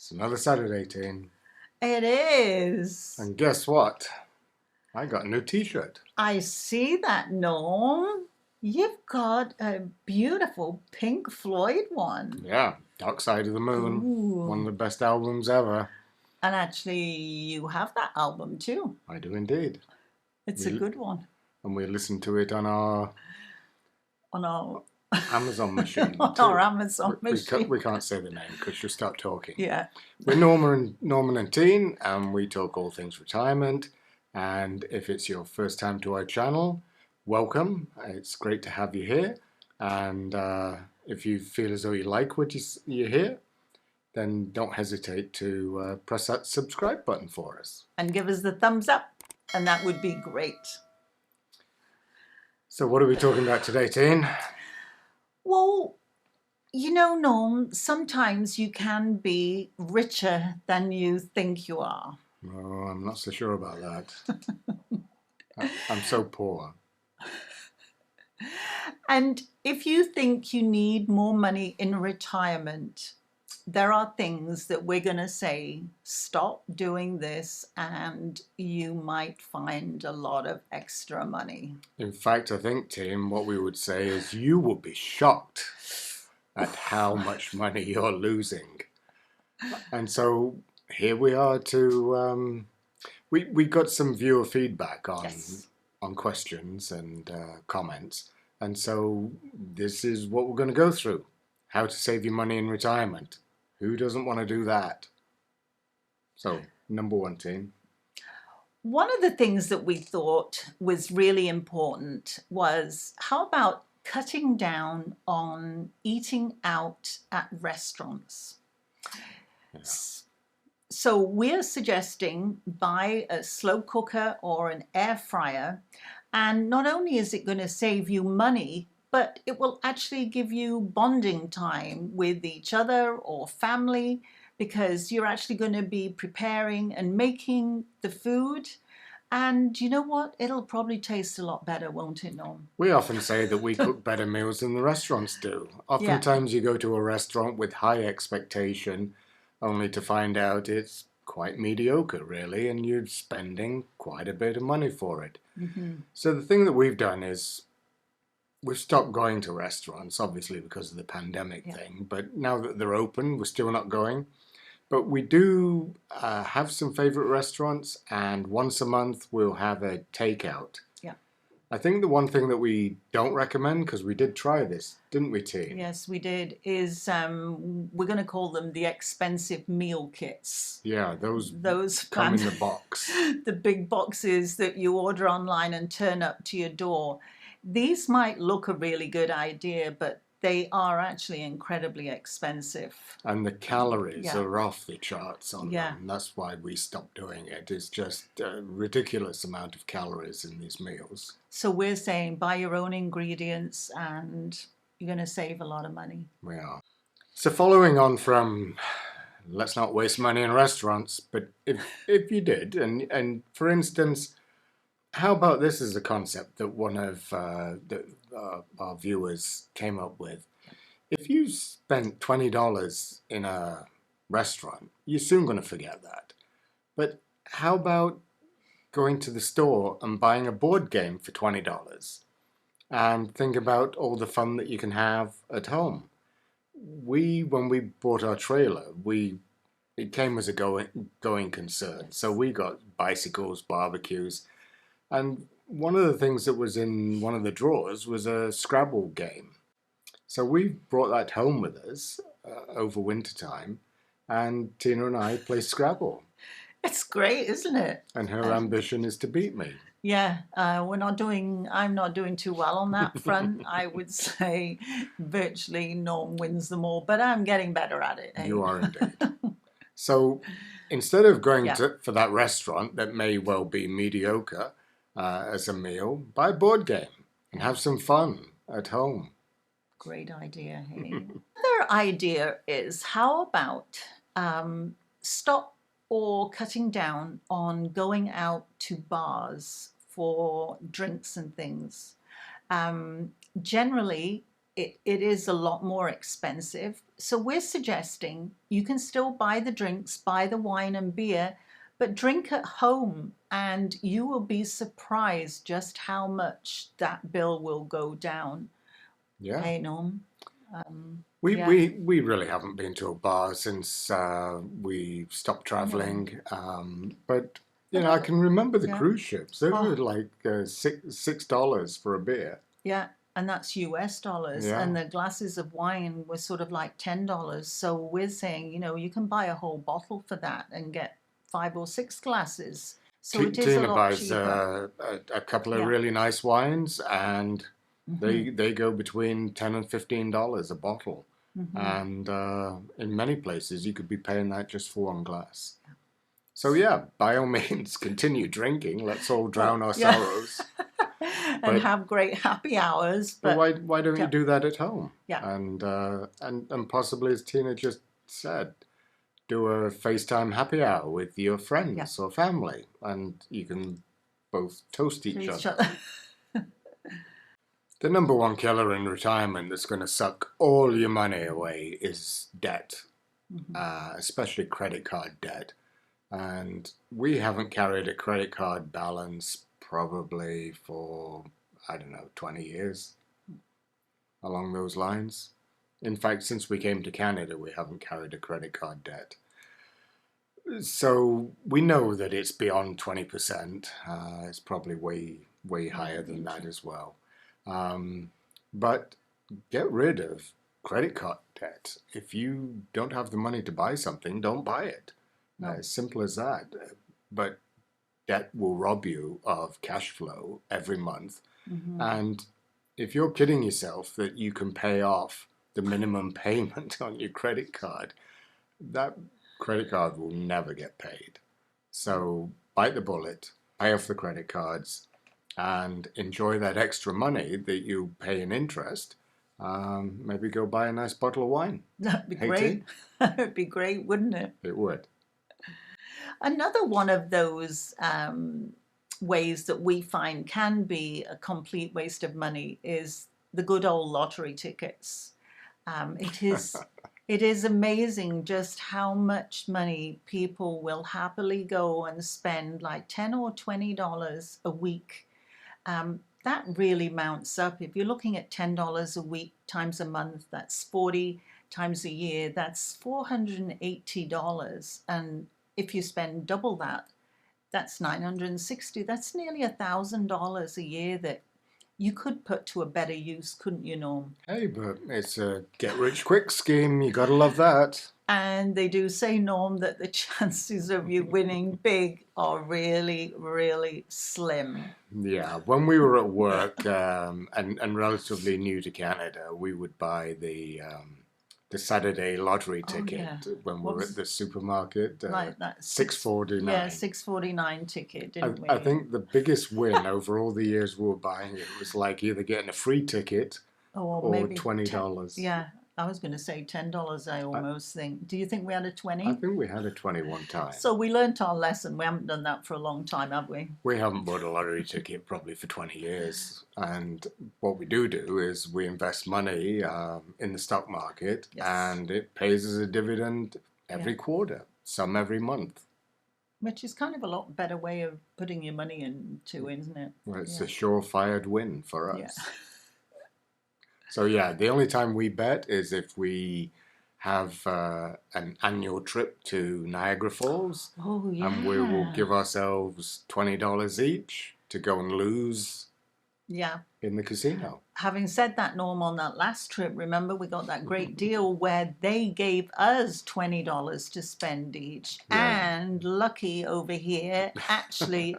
It's another Saturday, Teen. It is. And guess what? I got a new t-shirt. I see that, Norm. You've got a beautiful Pink Floyd one. Yeah, Dark Side of the Moon. Ooh. One of the best albums ever. And actually, you have that album too. I do indeed. It's a good one. And we listened to it on our Amazon machine. On our Amazon machine. We can't say the name because she'll start talking. Yeah. We're Norman and Teen, and we talk all things retirement. And if it's your first time to our channel, welcome. It's great to have you here. And if you feel as though you like what you hear, then don't hesitate to press that subscribe button for us. And give us the thumbs up, and that would be great. So what are we talking about today, Teen? Well, you know, Norm, sometimes you can be richer than you think you are. Oh, I'm not so sure about that. I'm so poor. And if you think you need more money in retirement, there are things that we're going to say, stop doing this, and you might find a lot of extra money. In fact, I think, Tim, what we would say is you would be shocked at how much money you're losing. And so here we are to, we got some viewer feedback on questions and comments. And so this is what we're going to go through. How to save your money in retirement. Who doesn't want to do that? So, number one, Team. One of the things that we thought was really important was, how about cutting down on eating out at restaurants? Yeah. So we're suggesting buy a slow cooker or an air fryer, and not only is it going to save you money, but it will actually give you bonding time with each other or family, because you're actually going to be preparing and making the food. And you know what? It'll probably taste a lot better, won't it, Norm? We often say that we cook better meals than the restaurants do. Oftentimes you go to a restaurant with high expectation, only to find out it's quite mediocre, really, and you're spending quite a bit of money for it. Mm-hmm. So the thing that we've done is we've stopped going to restaurants, obviously because of the pandemic thing, but now that they're open, we're still not going. But we do have some favorite restaurants, and once a month we'll have a takeout. Yeah. I think the one thing that we don't recommend, because we did try this, didn't we, T? Yes, we did, is we're going to call them the expensive meal kits. Yeah, those come in the box. The big boxes that you order online and turn up to your door. These might look a really good idea, but they are actually incredibly expensive. And the calories are off the charts on them. That's why we stopped doing it. It's just a ridiculous amount of calories in these meals. So we're saying buy your own ingredients and you're going to save a lot of money. We are. So following on from let's not waste money in restaurants, but if you did, and for instance, how about this as a concept that one of our viewers came up with? If you spent $20 in a restaurant, you're soon going to forget that. But how about going to the store and buying a board game for $20? And think about all the fun that you can have at home. When we bought our trailer, it came as a going concern. So we got bicycles, barbecues. And one of the things that was in one of the drawers was a Scrabble game. So we brought that home with us over winter time, and Tina and I play Scrabble. It's great, isn't it? And her ambition is to beat me. Yeah, I'm not doing too well on that front. I would say virtually Norm wins them all, but I'm getting better at it. You are indeed. So instead of going for that restaurant that may well be mediocre, as a meal, buy a board game and have some fun at home. Great idea. Hey. Another idea is, how about stop or cutting down on going out to bars for drinks and things. Generally, it is a lot more expensive. So we're suggesting you can still buy the drinks, buy the wine and beer, but drink at home, and you will be surprised just how much that bill will go down. Yeah. Hey, Norm. We, Yeah. we, we really haven't been to a bar since we stopped No. traveling. But, But I can remember the yeah. cruise ships. They were Oh, like $6 for a beer. yeah. And that's US dollars. Yeah. And the glasses of wine were sort of like $10. So we're saying, you can buy a whole bottle for that and get 5 or 6 glasses. So it is a Tina lot buys cheaper. a couple of Yeah. really nice wines, and Hmm. they go between $10 and $15 a bottle. Hmm. And in many places, you could be paying that just for one glass. So yeah, by all means, continue drinking. Let's all drown Well, our yeah. sorrows. And But have great happy hours. but But why don't you yeah, do that at home? yeah, And possibly, as Tina just said, do a FaceTime happy hour with your yeah. friends or family, and you can both toast To each each other. other. The number one killer in retirement that's going to suck all your money away is debt, especially credit card debt. And we haven't carried a credit card balance probably for, I don't know, 20 years along those lines. In fact, since we came to Canada, we haven't carried a credit card debt. So we know that it's beyond 20%. It's probably way higher than that as well. Um, but get rid of credit card debt. If you don't have the money to buy something, don't buy it. No. As simple as that. But debt will rob you of cash flow every month. Mm-hmm. And if you're kidding yourself that you can pay off the minimum payment on your credit card, that credit card will never get paid. So bite the bullet, pay off the credit cards, and enjoy that extra money that you pay in interest. Maybe go buy a nice bottle of wine. That'd be Hey, great. That'd be great, wouldn't it? It would. Another one of those ways that we find can be a complete waste of money is the good old lottery tickets. It is it is amazing just how much money people will happily go and spend, like $10 or $20 a week. That really mounts up. If you're looking at $10 a week times a month, that's 40 times a year. That's $480, and if you spend double that, that's 960. That's nearly $1,000 a year that you could put to a better use, couldn't you, Norm? Hey, but it's a get rich quick scheme. You gotta love that. And they do say, Norm, that the chances of you winning big are really, really slim. Yeah, when we were at work and relatively new to Canada, we would buy the Saturday lottery Oh, ticket yeah. when we What were was at the supermarket. like that? $6.49. Yeah, $6.49 ticket, didn't we? I think the biggest win over all the years we were buying it was like either getting a free ticket Or or maybe $20. yeah, I was going to say $10. I I, almost think. Do you think we had a I 20? think we had a 20 one time. So we learnt our lesson. We haven't done that for a long time, have we? We haven't bought a lottery ticket probably for 20 years. And what we do is we invest money in the stock market, Yes. and it pays us a dividend every quarter, some every month. Which is kind of a lot better way of putting your money into, isn't it? Well, it's Yeah. a surefire win for us. Yeah. So yeah, the only time we bet is if we have an annual trip to Niagara Falls, Oh, yeah. and we will give ourselves $20 each to go and lose Yeah. in the casino. Having said that, Norm, on that last trip, remember we got that great deal where they gave us $20 to spend each. Yeah. And Lucky over here actually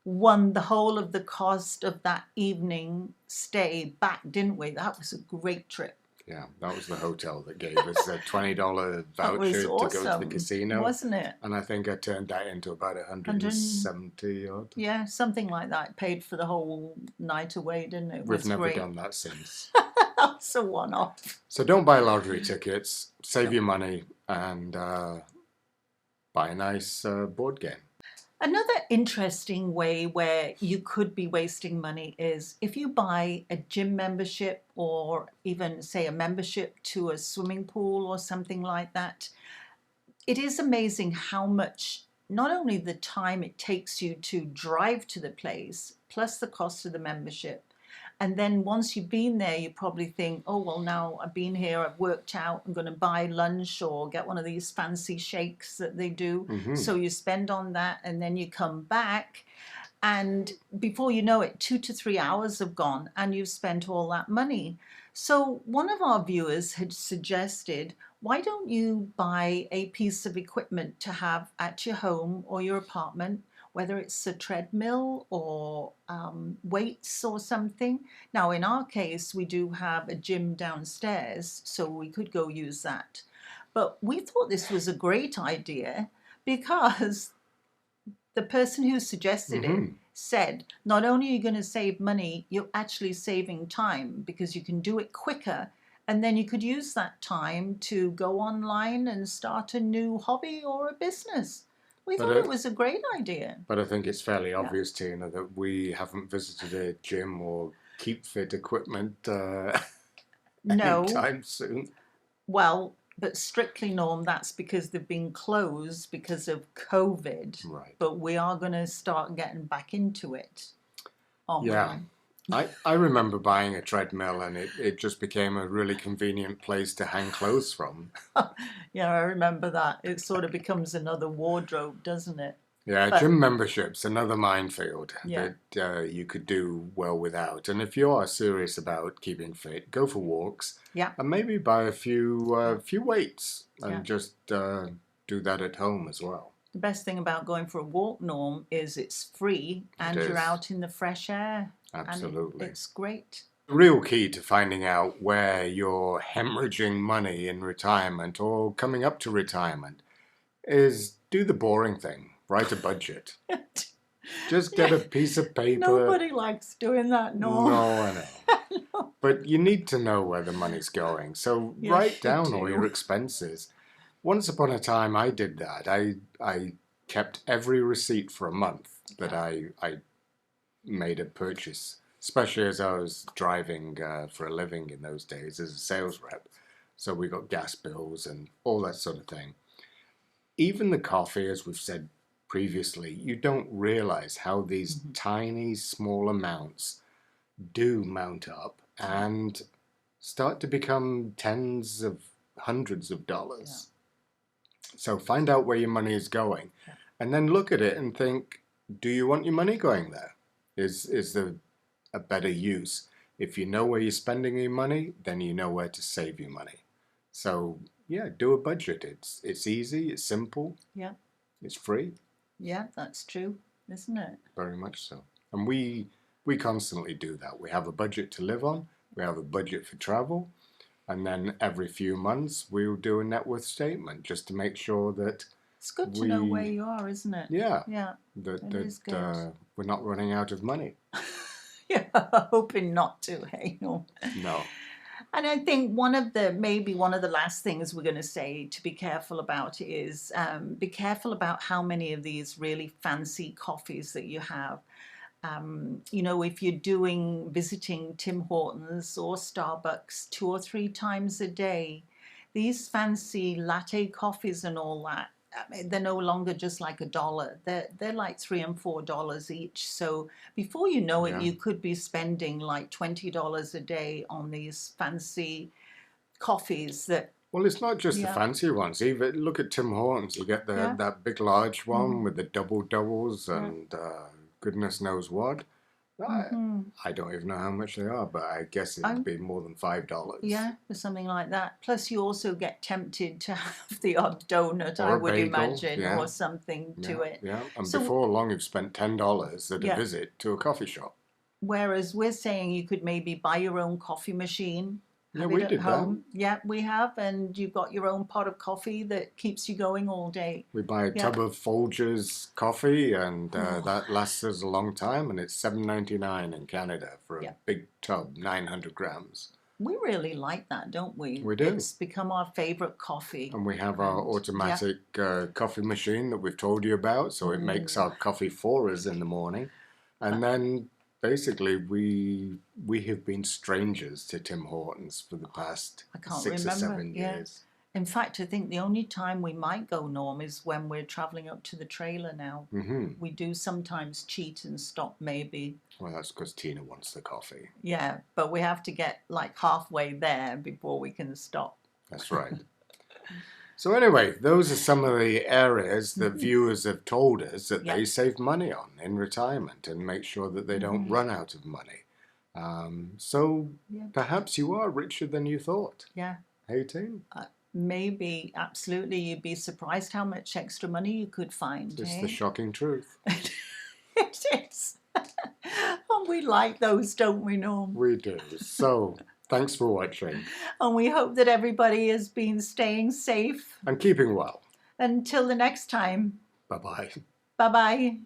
won the whole of the cost of that evening stay back, didn't we? That was a great trip. Yeah, that was the hotel that gave us a $20 That was voucher to go to the awesome, casino. wasn't it? And I think I turned that into about 170 odd. Yeah, something like that. Paid for the whole night away, didn't it? We've was never great. done that since. That's a one-off. So don't buy lottery tickets, save your money, and buy a nice board game. Another interesting way where you could be wasting money is if you buy a gym membership or even, say, a membership to a swimming pool or something like that. It is amazing how much, not only the time it takes you to drive to the place, plus the cost of the membership. And then once you've been there, you probably think, oh, well, now I've been here, I've worked out, I'm going to buy lunch or get one of these fancy shakes that they do. So you spend on that and then you come back. And before you know it, 2 to 3 hours have gone and you've spent all that money. So one of our viewers had suggested, why don't you buy a piece of equipment to have at your home or your apartment, whether it's a treadmill or weights or something. Now, in our case, we do have a gym downstairs, so we could go use that. But we thought this was a great idea because the person who suggested it said, not only are you going to save money, you're actually saving time because you can do it quicker. And then you could use that time to go online and start a new hobby or a business. We thought it was a great idea. But I think it's fairly obvious, Tina, that we haven't visited a gym or keep fit equipment anytime soon. Well, but strictly, Norm, that's because they've been closed because of COVID. Right. But we are going to start getting back into it. Yeah. I remember buying a treadmill and it just became a really convenient place to hang clothes from. Yeah, I remember that. It sort of becomes another wardrobe, doesn't it? Yeah, gym memberships, another minefield that you could do well without. And if you are serious about keeping fit, go for walks. Yeah. And maybe buy a few weights and just do that at home as well. The best thing about going for a walk, Norm, is it's free and you're out in the fresh air. Absolutely. And it's great. The real key to finding out where you're hemorrhaging money in retirement or coming up to retirement is do the boring thing. Write a budget. Just get a piece of paper. Nobody likes doing that, Norm. No, I know. No. But you need to know where the money's going. So write down all your expenses. Once upon a time, I did that. I kept every receipt for a month that I made a purchase, especially as I was driving for a living in those days as a sales rep. So we got gas bills and all that sort of thing. Even the coffee, as we've said previously, you don't realize how these tiny, small amounts do mount up and start to become tens of hundreds of dollars. Yeah. So find out where your money is going and then look at it and think, do you want your money going there? Is there a better use? If you know where you're spending your money, then you know where to save your money. So yeah, do a budget. It's easy, it's simple. Yeah. It's free. Yeah, that's true, isn't it? Very much so. And we constantly do that. We have a budget to live on, we have a budget for travel, and then every few months we'll do a net worth statement just to make sure that it's good to know where you are, isn't it? Yeah. Yeah. That we're not running out of money. Yeah, hoping not to, hey? No. And I think maybe one of the last things we're going to say to be careful about is be careful about how many of these really fancy coffees that you have. If you're visiting Tim Hortons or Starbucks 2 or 3 times a day, these fancy latte coffees and all that, they're no longer just like $1. They're like $3 and $4 each. So before you know it, you could be spending like $20 a day on these fancy coffees that. Well, it's not just the fancy ones. Even look at Tim Hortons. You get that big large one with the doubles and goodness knows what. I don't even know how much they are, but I guess it would be more than $5. Yeah, or something like that. Plus, you also get tempted to have the odd donut, or I would bagel, imagine, or something to it. Yeah, and before long, you've spent $10 at a visit to a coffee shop. Whereas we're saying you could maybe buy your own coffee machine. Yeah, we did that. Yeah, we have, and you've got your own pot of coffee that keeps you going all day. We buy a tub of Folgers coffee, and that lasts us a long time, and it's $7.99 in Canada for a big tub, 900 grams. We really like that, don't we? We do. It's become our favourite coffee. And we have our automatic coffee machine that we've told you about, so it makes our coffee for us in the morning. And then basically we have been strangers to Tim Hortons for the past I can't 6 or remember. 7 years. In fact, I think the only time we might go, Norm, is when we're travelling up to the trailer now. We do sometimes cheat and stop maybe. Well, that's because Tina wants the coffee. Yeah, but we have to get like halfway there before we can stop. That's right. So anyway, those are some of the areas that viewers have told us that they save money on in retirement and make sure that they don't run out of money. So perhaps you are richer than you thought. Yeah. 18? Maybe, absolutely. You'd be surprised how much extra money you could find. It's the shocking truth. It is. And we like those, don't we, Norm? We do. So, thanks for watching. And we hope that everybody has been staying safe. And keeping well. Until the next time. Bye-bye. Bye-bye.